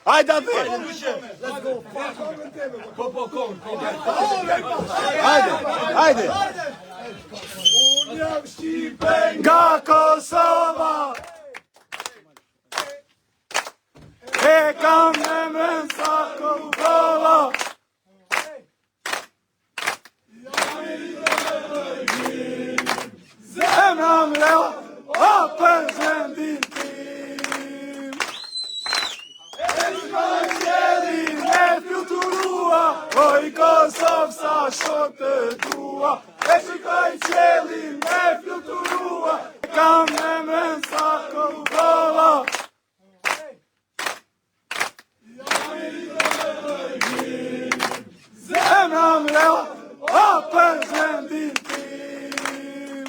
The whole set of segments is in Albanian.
Hajde atë! Hajde! Unë jam Shqipen Nga Kosova e kam emrin sa Kosova. Zemra mre o për zendin tim. E shkoj qelin e fluturua, oj Kosov sa shok të tua. E shkoj qelin e fluturua, e kam emrin sa Kosova. Zemra mre o për zendin tim.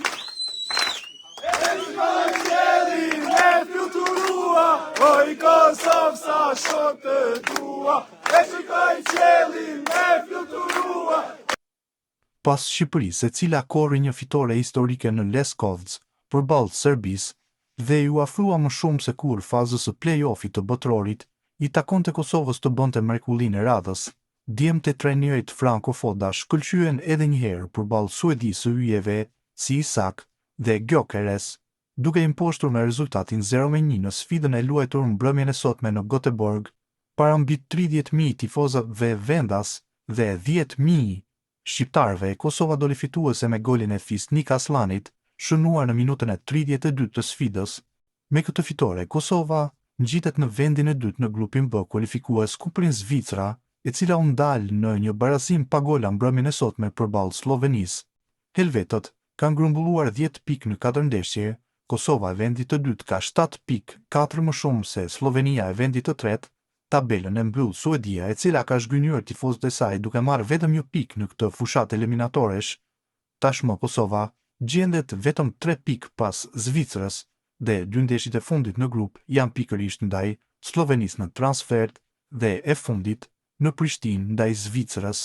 E shkoj qelin e fluturua, oj Kosov sa shok të tua. E shkoj qelin e fluturua. Pas Shqipërisë, e cila korri një fitore historike në Leskovec përballë Serbisë dhe ju afrua më shumë se kur fazës së play-offit të botrorit, i takonte Kosovës të bënte mrekullinë e radhës. Djemtë e trajnerit Franco Foda shkëlqyen edhe një herë përballë Suedisë yjeve si Isak dhe Gyökeres, duke imposhtur me rezultatin 0-1 në sfidën e luajtur mbrëmjen e sotme në Göteborg, para mbi 30.000 tifozëve vendas dhe 10.000 shqiptarëve. Kosova doli fituese me golin e Fisnik Aslanit, shënuar në minutën e 32 të sfidës. Me këtë fitore, Kosova ngjitet në vendin e dytë në grupin B kualifikues kundër Zvicra, e cila u ndal në një barazim pa gola mbrëmjen e sotme përballë Slovenisë. Helvetët kanë grumbulluar 10 pikë në 4 ndeshje. Kosova e vendit të dytë ka 7 pikë, 4 më shumë se Slovenia e vendit të tretë. Tabelën e mbyll Suedia, e cila ka zhgënjur tifozët e saj duke marrë vetëm një pikë në këtë fushatë eliminatoresh. Tashmë Kosova gjendet vetëm 3 pikë pas Zvicrës dhe 2 ndeshjet e fundit në grup janë pikërisht ndaj Slovenisë në transfert dhe e fundit në Prishtinë ndaj Zvicrës.